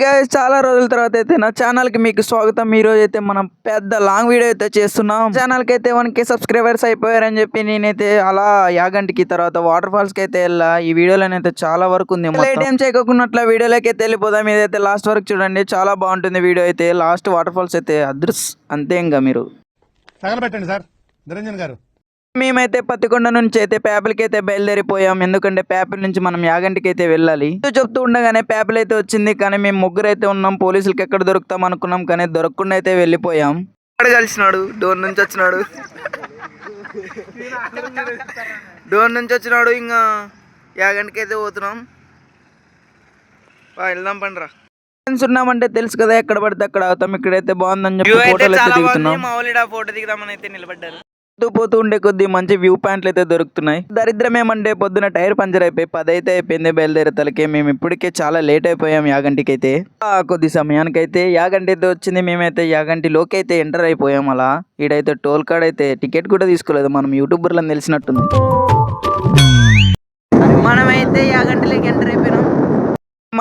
Guys చాలా రోజుల తర్వాత అయితే నా ఛానల్ కి మీకు స్వాగతం. ఈ రోజు అయితే మనం పెద్ద లాంగ్ వీడియో అయితే చేస్తున్నాం. ఛానల్ కి అయితే 1K సబ్స్క్రైబర్స్ అయిపోయారని చెప్పి నేనైతే అలా యాగంటికి తర్వాత వాటర్ ఫాల్స్ కి అయితే వెళ్ళా. ఈ వీడియోలోనైతే చాలా వరకు ఉంది. లేట్ ఏం చేయకున్నట్ల వీడియోలోకి అయితే వెళ్ళిపోదాం. ఇదైతే లాస్ట్ వరకు చూడండి, చాలా బాగుంటుంది వీడియో అయితే. లాస్ట్ వాటర్ ఫాల్స్ అయితే అదృష్ అంతే. ఇంకా మీరు తగలబెట్టండి సార్ నిరంజన్ గారు. మేమైతే పత్తికొండ నుంచి అయితే పేపల్కి అయితే బయలుదేరిపోయాం. ఎందుకంటే పేపల్ నుంచి మనం యాగంటికి అయితే వెళ్ళాలి. చెప్తూ ఉండగానే పేపల్ అయితే వచ్చింది, కానీ మేము ముగ్గురు అయితే ఉన్నాం. పోలీసులకి ఎక్కడ దొరుకుతాం అనుకున్నాం, కానీ దొరకకుండా అయితే వెళ్ళిపోయాం. ఎక్కడ కలిసినాడు? డోర్ నుంచి వచ్చినాడు. డోర్ నుంచి వచ్చినాడు. ఇంకా యాగంటికి అయితే పోతున్నాం. వెళ్దాం పండ్రా. ఫ్రెండ్స్ ఉన్నామంటే తెలుసు కదా, ఎక్కడ పడితే అక్కడ అవుతాం. ఇక్కడైతే బాగుందని చెప్పి ఫోటోలు అయితే దిగుతున్నాం. మామూలుగా ఫోటో దిగుదామని అయితే నిలబడ్డారు. పోతూ ఉండే కొద్ది మంచి వ్యూ పాయింట్లు అయితే దొరుకుతున్నాయి. దరిద్రం ఏమంటే పొద్దున టైర్ పంచర్ అయిపోయి 10 అయితే అయిపోయింది బయలుదేరే తలకే. మేము ఇప్పటికే చాలా లేట్ అయిపోయాం యాగంటికి అయితే. కొద్ది సమయానికి అయితే యాగంటి అయితే వచ్చింది. మేమైతే యాగంటిలోకి అయితే ఎంటర్ అయిపోయాం. అలా ఈడైతే టోల్ కార్డ్ అయితే టికెట్ కూడా తీసుకోలేదు. మనం యూట్యూబర్లను తెలిసినట్టుంది. మనమైతే యాగంటిలోకి ఎంటర్ అయిపోయినాం.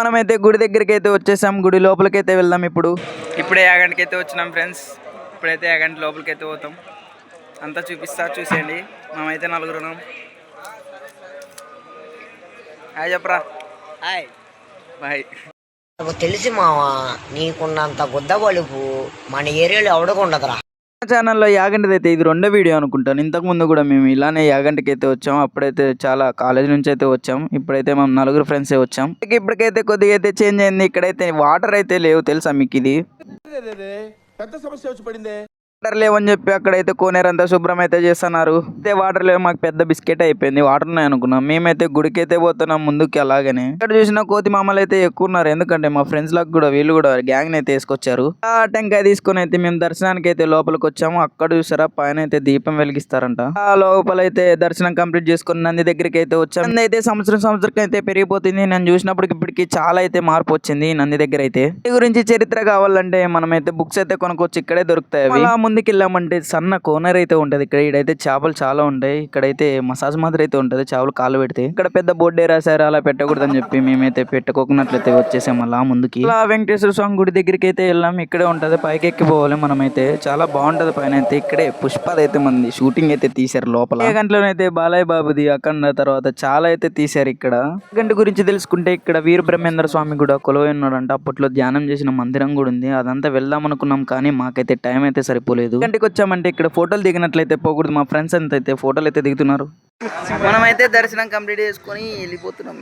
మనమైతే గుడి దగ్గరికి అయితే వచ్చేసాం. గుడి లోపలికి అయితే వెళ్దాం. ఇప్పుడే యాగంటికి అయితే వచ్చినాం ఫ్రెండ్స్. ఇప్పుడైతే యాగంటి లోపలికి అయితే పోతాం. అంతా చూపిస్తా, చూసేయండి. మేమైతే నలుగురున్నాం. హాయ్ చెప్పరా. Hi bye. నాకు తెలిసి మావా, నీకున్నంత గుద్ద బలుపు మన ఏరియాలో ఎవడకుండదురా. ఛానల్లో యాగంటిది అయితే ఇది 2వ వీడియో అనుకుంటాను. ఇంతకుముందు కూడా మేము ఇలానే యాగంటికి అయితే వచ్చాం. అప్పుడైతే చాలా కాలేజ్ నుంచి అయితే వచ్చాం. ఇప్పుడైతే మేము నలుగురు ఫ్రెండ్సే వచ్చాం. ఇప్పటికైతే కొద్దిగా అయితే చేంజ్ అయింది. ఇక్కడైతే వాటర్ అయితే లేవు, తెలుసా మీకు? ఇది పెద్ద సమస్య వచ్చి పడిందే. వాటర్ లేవని చెప్పి అక్కడైతే కోనేరంతా శుభ్రం అయితే చేస్తున్నారు. అయితే వాటర్ లేవు, మాకు పెద్ద బిస్కెట్ అయిపోయింది. వాటర్ ఉన్నాయి అనుకున్నాం. మేమైతే గుడికి అయితే పోతున్నాం ముందుకి. అలాగనే ఇక్కడ చూసిన కోతి మామలు అయితే ఎక్కువ ఉన్నారు. ఎందుకంటే మా ఫ్రెండ్స్ లకు కూడా వీళ్ళు కూడా గ్యాంగ్ అయితే వేసుకొచ్చారు. ఆ టెంకాయ తీసుకొని అయితే మేము దర్శనానికి అయితే లోపలికి వచ్చాము. అక్కడ చూసారా పైన అయితే దీపం వెలిగిస్తారంట. ఆ లోపల అయితే దర్శనం కంప్లీట్ చేసుకుని నంది దగ్గరికి అయితే వచ్చాము. నంది అయితే సంవత్సరం అయితే పెరిగిపోతుంది. నేను చూసినప్పటికి ఇప్పటికి చాలా అయితే మార్పు వచ్చింది నంది దగ్గర అయితే. ఈ గురించి చరిత్ర కావాలంటే మనమైతే బుక్స్ అయితే కొనుక్కోవచ్చు, ఇక్కడే దొరుకుతాయి. అలా ముందుకు వెళ్ళామంటే సన్న కోనర్ అయితే ఉంటది. ఇక్కడైతే చేపలు చాలా ఉంటాయి. ఇక్కడైతే మసాజ్ మాదిరి అయితే ఉంటది, చేపలు కాళ్ళు పెడితే. ఇక్కడ పెద్ద బోర్డే రాశారు అలా పెట్టకూడదని చెప్పి. మేమైతే పెట్టుకోకున్నట్లయితే వచ్చేసాం అలా ముందుకి. అలా వెంకటేశ్వర స్వామి గుడి దగ్గరికి అయితే వెళ్ళాం. ఇక్కడే ఉంటది, పైకి ఎక్కిపోవాలి మనమైతే. చాలా బాగుంటది పైన అయితే. ఇక్కడే పుష్పదైతే మంది షూటింగ్ అయితే తీశారు లోపల. ఏ గంటలోనైతే బాలయ్య బాబుది అఖండ తర్వాత చాలా అయితే తీశారు. ఇక్కడ గంట గురించి తెలుసుకుంటే ఇక్కడ వీరబ్రహ్మేంద్ర స్వామి కూడా కొలువై ఉన్నాడంట. అప్పట్లో ధ్యానం చేసిన మందిరం కూడా ఉంది. అదంతా వెళ్దాం అనుకున్నాం, కానీ మాకైతే టైం అయితే సరిపోలేదు. గంటకి వచ్చామంటే ఇక్కడ ఫోటోలు దిగినట్లయితే పోకూడదు. మా ఫ్రెండ్స్ అంతా అయితే ఫోటోలు అయితే దిగుతున్నారు. మనమైతే దర్శనం కంప్లీట్ చేసుకొని వెళ్ళిపోతున్నాం.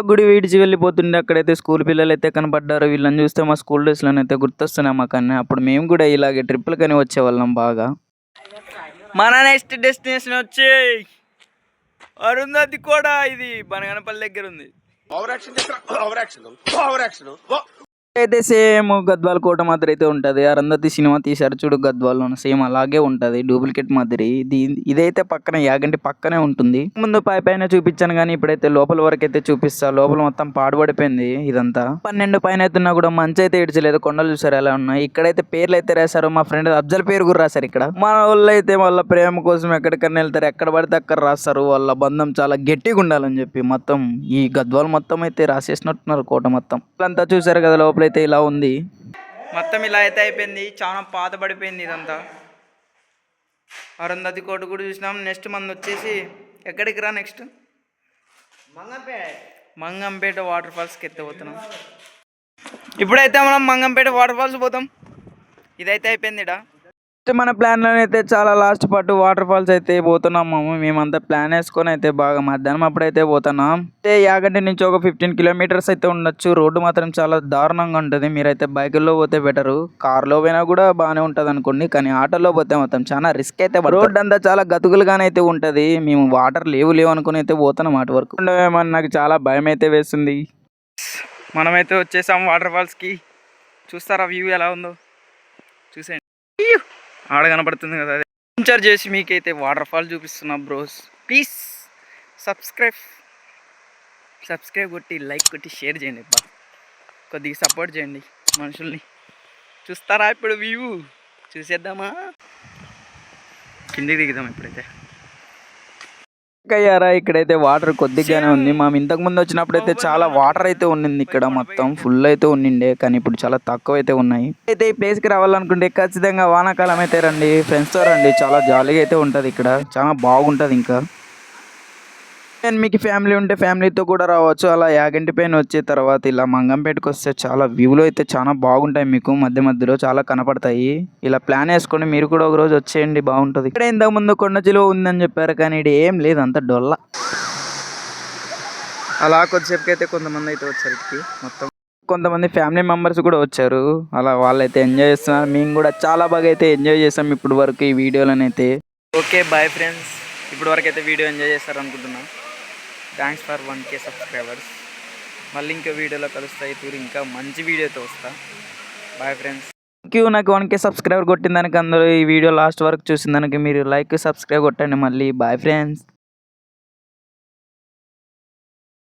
గుడి విడిచి వెళ్ళిపోతుండే అక్కడైతే స్కూల్ పిల్లలు అయితే కనపడ్డారు. వీళ్ళని చూస్తే మా స్కూల్ డేస్ లోనైతే గుర్తొస్తున్నాం మాకన్నా. అప్పుడు మేము కూడా ఇలాగే ట్రిప్పులు కానీ వచ్చేవాళ్ళం బాగా. మన నెక్స్ట్ డెస్టినేషన్ వచ్చి అరుంధతి కూడా. ఇది బనగనపల్లి దగ్గర ఉంది. అయితే సేమ్ గద్వాల్ కోట మాదిరి అయితే ఉంటది. అరుంధతి సినిమా తీశారు చూడు గద్వాల్లో, సేమ్ అలాగే ఉంటది, డూప్లికేట్ మాదిరి. ఇదైతే పక్కన యాగంటి పక్కనే ఉంటుంది. ముందు పైన చూపించాను, కానీ ఇప్పుడైతే లోపల వరకు అయితే చూపిస్తా. లోపల మొత్తం పాడుపడిపోయింది ఇదంతా. 12 పైన అవుతున్నా కూడా మంచి అయితే ఇడ్చలేదు. కొండలు చూసారు ఎలా ఉన్నాయి. ఇక్కడైతే పేర్లు అయితే రాశారు. మా ఫ్రెండ్ అఫ్జల్ పేరు కూడా రాశారు. ఇక్కడ మన వాళ్ళు అయితే వాళ్ళ ప్రేమ కోసం ఎక్కడికన్నా వెళ్తారు, ఎక్కడ పడితే అక్కడ రాస్తారు. వాళ్ళ బంధం చాలా గట్టిగా ఉండాలని చెప్పి మొత్తం ఈ గద్వాల్ మొత్తం అయితే రాసేసినట్టున్నారు కోట మొత్తం. అంతా చూసారు కదా, లోపల అయితే ఇలా ఉంది మొత్తం. ఇలా అయితే అయిపోయింది, చాలా పాత పడిపోయింది ఇదంతా. అరుంధతి కోట కూడా చూసినాం. నెక్స్ట్ మంది వచ్చేసి ఎక్కడికి రా, నెక్స్ట్ మంగంపేట వాటర్ ఫాల్స్కి ఎత్తపోతున్నాం. ఇప్పుడైతే మనం మంగంపేట వాటర్ ఫాల్స్ పోతాం. ఇదైతే అయిపోయింది. మన ప్లాన్లో అయితే చాలా లాస్ట్ పార్ట్ వాటర్ ఫాల్స్ అయితే పోతున్నాము. మేమంతా ప్లాన్ వేసుకొని అయితే బాగా మధ్యాహ్నం అప్పుడైతే పోతున్నాం. అయితే యాగంటి నుంచి ఒక 15 కిలోమీటర్స్ అయితే ఉండొచ్చు. రోడ్డు మాత్రం చాలా దారుణంగా ఉంటుంది. మీరైతే బైకుల్లో పోతే బెటరు. కార్లో పోయినా కూడా బాగానే ఉంటుంది అనుకోండి, కానీ ఆటోలో పోతే మొత్తం చాలా రిస్క్ అయితే. రోడ్ అంతా చాలా గతుకులుగానే అయితే ఉంటుంది. మేము వాటర్ లేవు అనుకుని అయితే పోతున్నాం అటు వరకు. ఉండవేమని నాకు చాలా భయం అయితే వేస్తుంది. మనమైతే వచ్చేసాం వాటర్ ఫాల్స్కి. చూస్తారా వ్యూ ఎలా ఉందో? చూసేయండి. ఆడ కనపడుతుంది కదా, అదే ఇన్చార్జ్ చేసి మీకైతే వాటర్ ఫాల్ చూపిస్తున్నా. బ్రోస్ ప్లీజ్ సబ్స్క్రైబ్ కొట్టి లైక్ కొట్టి షేర్ చేయండి. కొద్దిగా సపోర్ట్ చేయండి మనుషుల్ని. చూస్తారా ఇప్పుడు వ్యూ? చూసేద్దామా? కిందికి దిగుదాం ఇప్పుడైతే. అయ్యారా ఇక్కడైతే వాటర్ కొద్దిగానే ఉంది. మనం ఇంతకు ముందు వచ్చినప్పుడు అయితే చాలా వాటర్ అయితే ఉండింది ఇక్కడ, మొత్తం ఫుల్ అయితే ఉండిండే, కానీ ఇప్పుడు చాలా తక్కువ అయితే ఉన్నాయి. అయితే ఈ ప్లేస్ కి రావాలనుకుంటే ఖచ్చితంగా వానాకాలం అయితే రండి, ఫ్రెండ్స్ తో రండి, చాలా జాలీగా అయితే ఉంటది ఇక్కడ, చాలా బాగుంటది. ఇంకా అండ్ మీకు ఫ్యామిలీ ఉంటే ఫ్యామిలీతో కూడా రావచ్చు. అలా యాగంటి పైన వచ్చే తర్వాత ఇలా మంగంపేటకు వస్తే చాలా వ్యూలు అయితే చాలా బాగుంటాయి, మీకు మధ్య మధ్యలో చాలా కనపడతాయి. ఇలా ప్లాన్ వేసుకొని మీరు కూడా ఒక రోజు వచ్చేయండి, బాగుంటుంది. ఇక్కడ ఇంతకు ముందు కొండ చిలువ ఉందని చెప్పారు, కానీ ఇది ఏం లేదు, అంత డొల్ల. అలా కొద్దిసేపుకి అయితే కొంతమంది అయితే వచ్చారు ఇక్కడికి, మొత్తం కొంతమంది ఫ్యామిలీ మెంబర్స్ కూడా వచ్చారు. అలా వాళ్ళైతే ఎంజాయ్ చేస్తున్నారు, మేము కూడా చాలా బాగా అయితే ఎంజాయ్ చేసాం ఇప్పుడు వరకు ఈ వీడియోలోనైతే. ఓకే బాయ్ ఫ్రెండ్స్, ఇప్పుడు వరకు అయితే వీడియో ఎంజాయ్ చేస్తారు అనుకుంటున్నాం. Thanks for 1K subscribers. మళ్ళీ ఇంకా వీడియోలో కలుస్తాయి, ఇంకా మంచి వీడియోతో వస్తా. Bye friends. Thank you. నాకు 1K సబ్స్క్రైబర్ కొట్టిన దానికి, అందరూ ఈ వీడియో లాస్ట్ వరకు చూసిన దానికి మీరు లైక్ సబ్స్క్రైబ్ కొట్టండి మళ్ళీ. Bye friends.